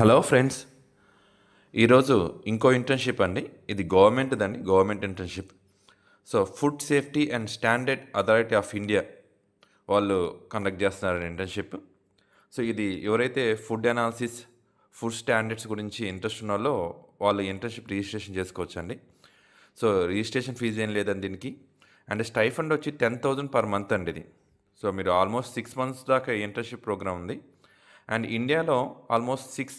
Hello friends, ఈరోజు ఇంకో internship అండి. ఇది government internship. So food safety and standard authority of India వాళ్ళు కండక్ట్ చేస్తున్నారు ఇంటర్న్షిప్. సో ఇది ఎవరైతే ఫుడ్ అనాలిసిస్, ఫుడ్ స్టాండర్డ్స్ గురించి ఇంట్రెస్ట్ ఉన్నారో వాళ్ళు ఇంటర్న్షిప్ రిజిస్ట్రేషన్ చేసుకోవచ్చండి. సో రిజిస్ట్రేషన్ ఫీజు ఏం లేదండి దీనికి. అండ్ స్టైఫండ్ వచ్చి 10,000 పర్ మంత్ అండి ఇది. సో మీరు ఆల్మోస్ట్ 6 months దాకా ఇంటర్న్షిప్ ప్రోగ్రామ్ ఉంది. అండ్ ఇండియాలో ఆల్మోస్ట్ 6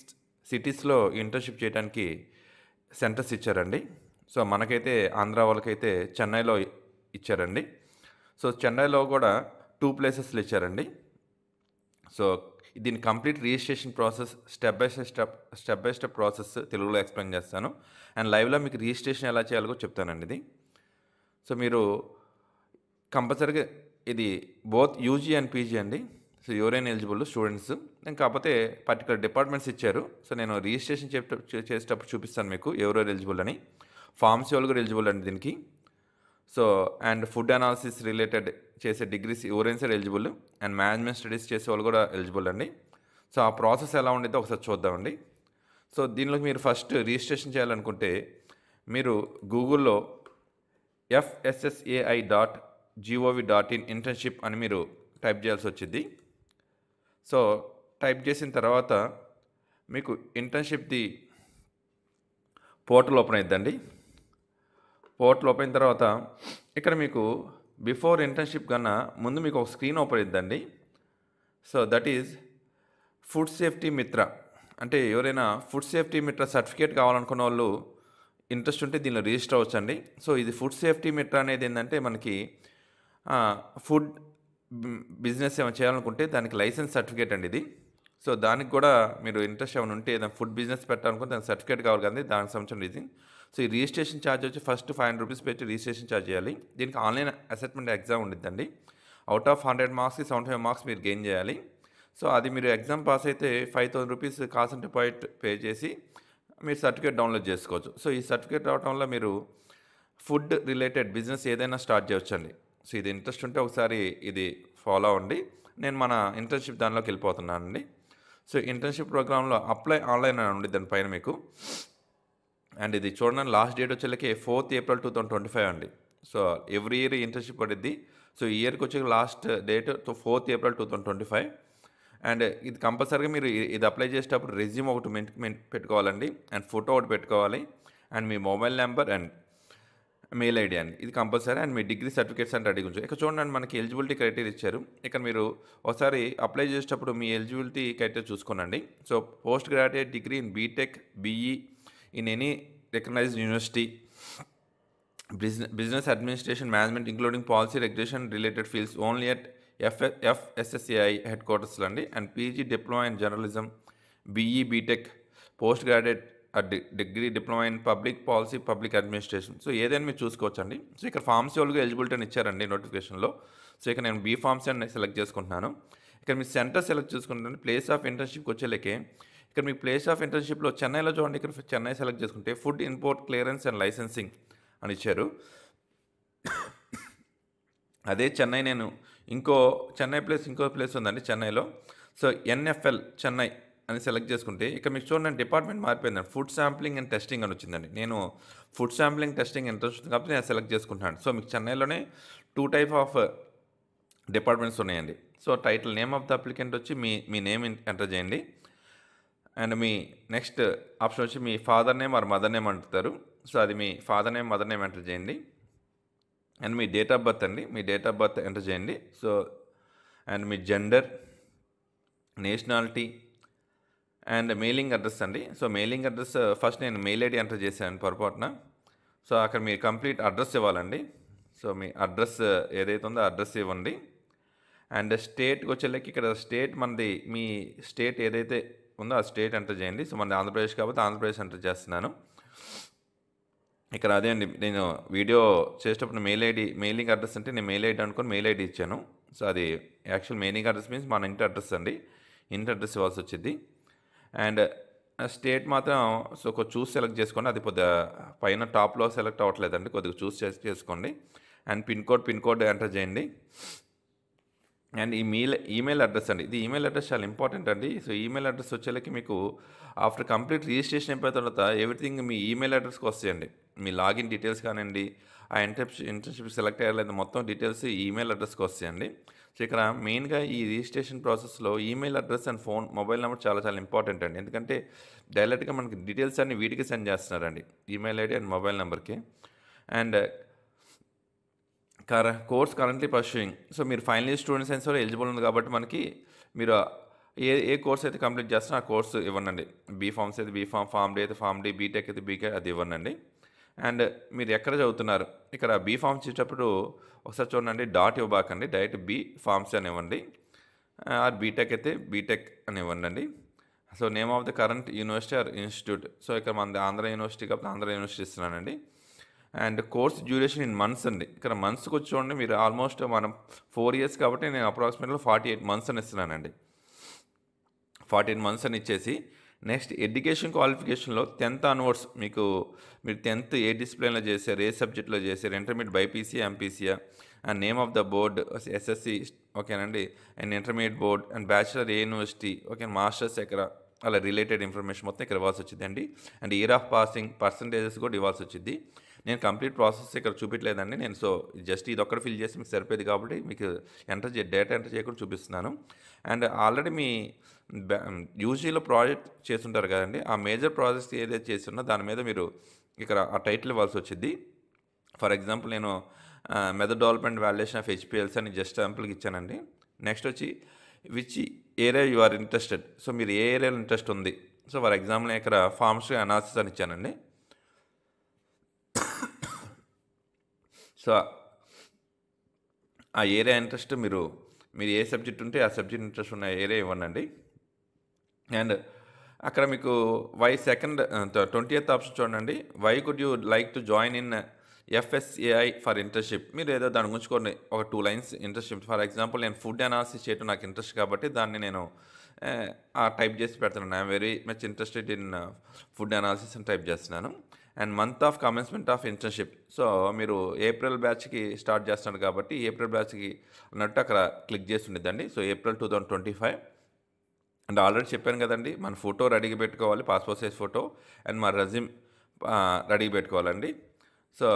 సిటీస్లో ఇంటర్న్షిప్ చేయడానికి సెంటర్స్ ఇచ్చారండి. సో మనకైతే ఆంధ్ర వాళ్ళకైతే చెన్నైలో ఇచ్చారండి. సో చెన్నైలో కూడా 2 ప్లేసెస్లో ఇచ్చారండి. సో దీని complete registration process step by step process తెలుగులో ఎక్స్ప్లెయిన్ చేస్తాను. అండ్ లైవ్లో మీకు రిజిస్ట్రేషన్ ఎలా చేయాలో కూడా చెప్తానండి ఇది. సో మీరు కంపల్సరీగా ఇది బోత్ యూజీ అండ్ పీజీ అండి. సో ఎవరైనా ఎలిజిబుల్ స్టూడెంట్స్. నేను కాకపోతే పర్టికులర్ డిపార్ట్మెంట్స్ ఇచ్చారు. సో నేను రిజిస్ట్రేషన్ చేసేటప్పుడు చూపిస్తాను మీకు ఎవరెవరు ఎలిజిబుల్ అని. ఫార్మసీ వాళ్ళు కూడా ఎలిజిబుల్ అండి దీనికి. So and food analysis related చేసే డిగ్రీస్ ఎవరైనా సరే ఎలిజిబుల్. అండ్ మేనేజ్మెంట్ స్టడీస్ చేసే వాళ్ళు కూడా ఎలిజిబుల్ అండి. సో ఆ ప్రాసెస్ ఎలా ఉండేదో ఒకసారి చూద్దామండి. సో దీనిలోకి మీరు ఫస్ట్ రిజిస్ట్రేషన్ చేయాలనుకుంటే మీరు గూగుల్లో fssai.gov.in ఇంటర్న్షిప్ అని మీరు టైప్ చేయాల్సి వచ్చింది. సో టైప్ చేసిన తర్వాత మీకు ఇంటర్న్షిప్ది పోర్టల్ ఓపెన్ అవుతుందండి. పోర్టల్ ఓపెన్ అయిన తర్వాత ఇక్కడ మీకు బిఫోర్ ఇంటర్న్షిప్ కన్నా ముందు మీకు ఒక స్క్రీన్ ఓపెన్ అవుతుందండి. So that is food safety మిత్ర. అంటే ఎవరైనా ఫుడ్ సేఫ్టీ మిత్ర సర్టిఫికేట్ కావాలనుకున్న వాళ్ళు ఇంట్రెస్ట్ ఉంటే దీనిలో రిజిస్టర్ అవ్వచ్చండి. సో ఇది ఫుడ్ సేఫ్టీ మిత్ర అనేది ఏంటంటే మనకి ఫుడ్ బిజినెస్ ఏమైనా చేయాలనుకుంటే దానికి లైసెన్స్ సర్టిఫికేట్ అండి ఇది. సో దానికి కూడా మీరు ఇంట్రెస్ట్ ఏమైనా ఉంటే ఏదైనా ఫుడ్ బిజినెస్ పెట్టాలనుకుంటే దానికి సర్టిఫికేట్ కావాలి కదండి, దానికి సంబంధించిన రీజన్. సో ఈ రిజిస్ట్రేషన్ ఛార్జ్ వచ్చి ఫస్ట్ 500 రూపీస్ పెట్టి రిజిస్ట్రేషన్ ఛార్జ్ చేయాలి. దీనికి ఆన్లైన్ అసెస్మెంట్ ఎగ్జామ్ ఉండిద్దండి. అవుట్ ఆఫ్ 100 మార్క్స్కి 75 మార్క్స్ మీరు గెయిన్ చేయాలి. సో అది మీరు ఎగ్జామ్ పాస్ అయితే 5,000 rupees cost and deposit pay చేసి మీరు సర్టిఫికేట్ డౌన్లోడ్ చేసుకోవచ్చు. సో ఈ సర్టిఫికేట్ రావడం వల్ల మీరు ఫుడ్ రిలేటెడ్ బిజినెస్ ఏదైనా స్టార్ట్ చేయవచ్చండి. సో ఇది ఇంట్రెస్ట్ ఉంటే ఒకసారి ఇది ఫాలో అవ్వండి. నేను మన ఇంటర్న్షిప్ దానిలోకి వెళ్ళిపోతున్నానండి. సో ఇంటర్న్షిప్ ప్రోగ్రాంలో అప్లై ఆన్లైన్ అని ఉంది దానిపైన మీకు. అండ్ ఇది చూడండి, లాస్ట్ డేట్ వచ్చేళ్ళకి 4th April 2025 అండి. సో ఎవ్రీ ఇయర్ ఇంటర్న్షిప్ పడిద్ది. సో ఈ ఇయర్కి వచ్చే last date 4th April 2025. And ఇది కంపల్సరీగా మీరు ఇది అప్లై చేసేటప్పుడు రెజ్యూమ్ ఒకటి పెట్టుకోవాలండి. అండ్ ఫోటో ఒకటి పెట్టుకోవాలి. And me mobile number and mail ID అండి, ఇది compulsory. And me degree certificates అంటే అడిగి ఉంచు. ఇక్కడ చూడండి, మనకి ఎలిజిబిలిటీ క్రైటీరియా ఇచ్చారు. ఇక్కడ మీరు ఒకసారి అప్లై చేసేటప్పుడు మీ ఎలిజిబిలిటీ క్రైటీరియా చూసుకోనండి. So post graduate degree in BTech, BE in any recognised university, business administration, management including policy, regulation related fields only at FSSAI హెడ్ క్వార్టర్స్లో అండి. And PG diploma in journalism, BE BTech, post graduate degree diploma in public policy, public administration. So ఏదైనా మీరు చూసుకోవచ్చండి. So ఇక్కడ pharmacy వాళ్ళకి eligibility అని ఇచ్చారండి నోటిఫికేషన్లో. సో ఇక్కడ నేను బీ ఫార్మసీ అని సెలెక్ట్ చేసుకుంటున్నాను. ఇక్కడ మీ సెంటర్ సెలెక్ట్ చేసుకుంటాను. ప్లేస్ ఆఫ్ ఇంటర్న్షిప్కి వచ్చేలేకే ఇక్కడ మీకు ప్లేస్ ఆఫ్ ఇంటర్న్షిప్లో చెన్నైలో చూడండి. ఇక్కడ చెన్నై సెలెక్ట్ చేసుకుంటే food import clearance and licensing అని ఇచ్చారు. అదే చెన్నై నేను ఇంకో ప్లేస్ ఉందండి చెన్నైలో. సో NFL చెన్నై అని సెలెక్ట్ చేసుకుంటే ఇక్కడ మీకు చూడండి డిపార్ట్మెంట్ మారిపోయిందండి. ఫుడ్ శాంప్లింగ్ అండ్ టెస్టింగ్ అని వచ్చిందండి. నేను ఫుడ్ శాంప్లింగ్ టెస్టింగ్ ఇంట్రెస్ట్ ఉంది కాబట్టి నేను సెలెక్ట్ చేసుకుంటున్నాను. సో మీకు చెన్నైలోనే 2 type ఆఫ్ డిపార్ట్మెంట్స్ ఉన్నాయండి. So title name of the applicant వచ్చి మీ నేమ్ ఎంటర్ చేయండి. అండ్ మీ నెక్స్ట్ ఆప్షన్ వచ్చి మీ father name or mother name అంటారు. సో అది మీ father name, mother name enter చేయండి. అండ్ మీ డేట్ ఆఫ్ బర్త్ అండి, మీ డేట్ ఆఫ్ బర్త్ ఎంటర్ చేయండి. సో అండ్ మీ gender, nationality and mailing address అండి. సో మెయిలింగ్ అడ్రస్ ఫస్ట్ నేను మెయిల్ ఐడి ఎంటర్ చేశాను పొరపాటున. సో అక్కడ మీరు కంప్లీట్ అడ్రస్ ఇవ్వాలండి. సో మీ అడ్రస్ ఏదైతే ఉందో అడ్రస్ ఇవ్వండి. అండ్ స్టేట్కి వచ్చేళ్ళకి ఇక్కడ స్టేట్ మనది, మీ స్టేట్ ఏదైతే ఉందో ఆ స్టేట్ ఎంటర్ చేయండి. సో మనది ఆంధ్రప్రదేశ్ కాబట్టి ఆంధ్రప్రదేశ్ ఎంటర్ చేస్తున్నాను. ఇక్కడ అదే అండి, నేను వీడియో చేసేటప్పుడు మెయిలింగ్ అడ్రస్ అంటే నేను మెయిల్ ఐడి అనుకుని మెయిల్ ఐడి ఇచ్చాను. సో అది యాక్చువల్ మెయిలింగ్ అడ్రస్ మీన్స్ మన ఇంటి అడ్రస్ అండి. ఇంటి అడ్రస్ ఇవ్వాల్సి వచ్చింది. అండ్ స్టేట్ మాత్రం సో కొంచెం చూసి సెలెక్ట్ చేసుకోండి. అది కొద్దిగా పైన టాప్లో సెలెక్ట్ అవ్వట్లేదండి, కొద్దిగా చూసి చేసుకోండి. అండ్ పిన్ కోడ్ ఎంటర్ చేయండి. అండ్ ఈమెయిల్ అడ్రస్ అండి. ఇది ఈమెయిల్ అడ్రస్ చాలా ఇంపార్టెంట్ అండి. సో, ఈమెయిల్ అడ్రస్ వచ్చేలకి మీకు ఆఫ్టర్ కంప్లీట్ రిజిస్ట్రేషన్ అయిపోయిన తర్వాత ఎవ్రీథింగ్ మీ ఈమెయిల్ అడ్రస్‌కి వస్తాయండి. మీ లాగిన్ డీటెయిల్స్ కానియండి, ఆ ఇంటర్న్‌షిప్ సెలెక్ట్ అయ్యారా లేదా మొత్తం డీటెయిల్స్ ఈమెయిల్ అడ్రస్‌కి వస్తాయండి. సో, ఇక్కడ మెయిన్‌గా ఈ రిజిస్ట్రేషన్ ప్రాసెస్‌లో email address and mobile number చాలా చాలా ఇంపార్టెంట్ అండి. ఎందుకంటే డైరెక్ట్‌గా మనకి డీటెయిల్స్ అన్నీ వీటికి సెండ్ చేస్తున్నారండి. ఈమెయిల్ ఐడీ అండ్ మొబైల్ నంబర్‌కి. And course currently pursuing. So, మీరు ఫైనల్ ఇయర్ స్టూడెంట్ సైన్స్ కూడా ఎలిజిబుల్ ఉంది కాబట్టి మనకి మీరు ఏ కోర్స్ అయితే కంప్లీట్ చేస్తారో ఆ కోర్స్ ఇవ్వండి. బీఫార్మసీ అయితే బీఫార్మ్, ఫార్మ్ డి అయితే ఫార్మ్ డి, బీటెక్ అయితే బీటెక్ అది ఇవ్వండి. అండ్ మీరు ఎక్కడ చదువుతున్నారు, ఇక్కడ బీఫార్మసీ ఇచ్చేటప్పుడు ఒకసారి చూడండి, డాట్ ఇవ్వబాకండి, డైరెక్ట్ ఫార్మసీ అని ఇవ్వండి. ఆర్ బీటెక్ అయితే బీటెక్ అని ఇవ్వండి. So, name of the current university or institute. So, ఇక్కడ మనది ఆంధ్ర యూనివర్సిటీ కాబట్టి ఆంధ్ర యూనివర్సిటీ ఇస్తున్నానండి. And course duration in months అండి. ఇక్కడ మంత్స్కి వచ్చి చూడండి, మీరు ఆల్మోస్ట్ మనం 4 ఇయర్స్ కాబట్టి నేను అప్రాక్సిమేట్గా 48 మంత్స్ అని ఇస్తున్నానండి. 48 మంత్స్ అని ఇచ్చేసి నెక్స్ట్ ఎడ్యుకేషన్ క్వాలిఫికేషన్లో 10th ఆన్వర్డ్స్ మీరు 10th ఏ డిసిప్లిన్లో చేశారు, ఏ సబ్జెక్ట్లో చేశారు, ఇంటర్మీడియట్ బైపీసీయా ఎంపీసీయా, and name of the board SSC, ఓకేనండి, and intermediate board and bachelor ఏ యూనివర్సిటీ, ఓకే, మాస్టర్స్ ఎక్కడ, అలా రిలేటెడ్ ఇన్ఫర్మేషన్ మొత్తం ఇక్కడ ఇవ్వాల్సి వచ్చిందండి. And year of passing percentages కూడా ఇవ్వాల్సి వచ్చింది. నేను కంప్లీట్ ప్రాసెస్ ఇక్కడ చూపించలేదండి. నేను జస్ట్ ఇది ఒక్కటి ఫిల్ చేసి మీకు సరిపోయేది కాబట్టి మీకు డేటా ఎంటర్ చేయకుండా చూపిస్తున్నాను. అండ్ ఆల్రెడీ మీ యూజీలో ప్రాజెక్ట్ చేస్తుంటారు కదండి, ఆ మేజర్ ప్రాజెక్ట్స్ ఏదైతే చేస్తున్నా దాని మీద మీరు ఇక్కడ ఆ టైటిల్ ఇవ్వాల్సి వచ్చింది. ఫర్ ఎగ్జాంపుల్ నేను method development validation of HPLCs అని జస్ట్ శాంపుల్కి ఇచ్చానండి. నెక్స్ట్ వచ్చి which area you are interested. So, మీరు ఏ ఏరియాలో ఇంట్రెస్ట్ ఉంది. సో, ఫర్ ఎగ్జాంపుల్ నేను ఇక్కడ ఫార్మసీ అనాలిసిస్ అని ఇచ్చానండి. సో, ఆ ఏరియా ఇంట్రెస్ట్ మీరు ఏ సబ్జెక్ట్ ఉంటే ఆ సబ్జెక్ట్ ఇంట్రెస్ట్ ఉన్న ఏరియా ఇవ్వండి. అండ్ అక్కడ మీకు 20th ఆప్షన్ చూడండి. Why could you like to join in FSSAI for internship. మీరు ఏదో దాని గురించి కొన్ని ఒక 2 లైన్స్ ఇంటర్న్షిప్. ఫర్ ఎగ్జాంపుల్ నేను ఫుడ్ అనాలిసిస్ చేయడం నాకు ఇంట్రెస్ట్ కాబట్టి దాన్ని నేను టైప్ చేసి పెడుతున్నాను. I'm very much interested in food analysis అని టైప్ చేస్తున్నాను. And month of commencement of internship. So, మీరు ఏప్రిల్ బ్యాచ్కి స్టార్ట్ చేస్తున్నాడు కాబట్టి ఏప్రిల్ బ్యాచ్కి అన్నట్టు అక్కడ క్లిక్ చేసి ఉండిద్దండి. So, April 2025. అండ్ ఆల్రెడీ చెప్పాను కదండి, మన ఫోటో రెడీగా పెట్టుకోవాలి, పాస్పోర్ట్ సైజ్ ఫోటో, అండ్ మన రెజ్యూమ్ రెడీగా పెట్టుకోవాలండి. సో,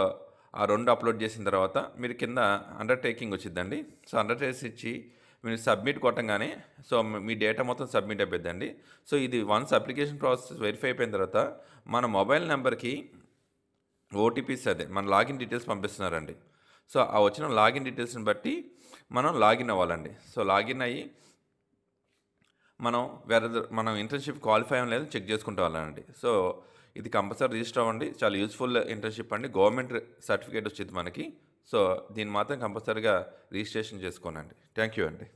ఆ 2 అప్లోడ్ చేసిన తర్వాత మీరు కింద అండర్టేకింగ్ వచ్చిందండి. సో, అండర్టేక్స్ ఇచ్చి మీరు సబ్మిట్ కొట్టంగానే సో, మీ డేటా మొత్తం సబ్మిట్ అయిపోద్దండి. సో, ఇది వన్స్ అప్లికేషన్ ప్రాసెస్ వెరిఫై అయిపోయిన తర్వాత మన మొబైల్ నెంబర్కి ఓటీపీస్ అదే మన లాగిన్ డీటెయిల్స్ పంపిస్తున్నారండి. సో, ఆ వచ్చిన లాగిన్ డీటెయిల్స్ని బట్టి మనం లాగిన్ అవ్వాలండి. సో, లాగిన్ అయ్యి మనం ఇంటర్న్షిప్ క్వాలిఫై అవ్వం లేదని చెక్ చేసుకుంటూ వెళ్ళాలండి. సో, ఇది కంపల్సరీ రిజిస్టర్ అవ్వండి. చాలా యూస్ఫుల్ ఇంటర్న్షిప్ అండి. గవర్నమెంట్ సర్టిఫికేట్ వచ్చింది మనకి. సో, దీన్ని మాత్రం కంపల్సరీగా రిజిస్ట్రేషన్ చేసుకోనండి. థ్యాంక్ యూ అండి.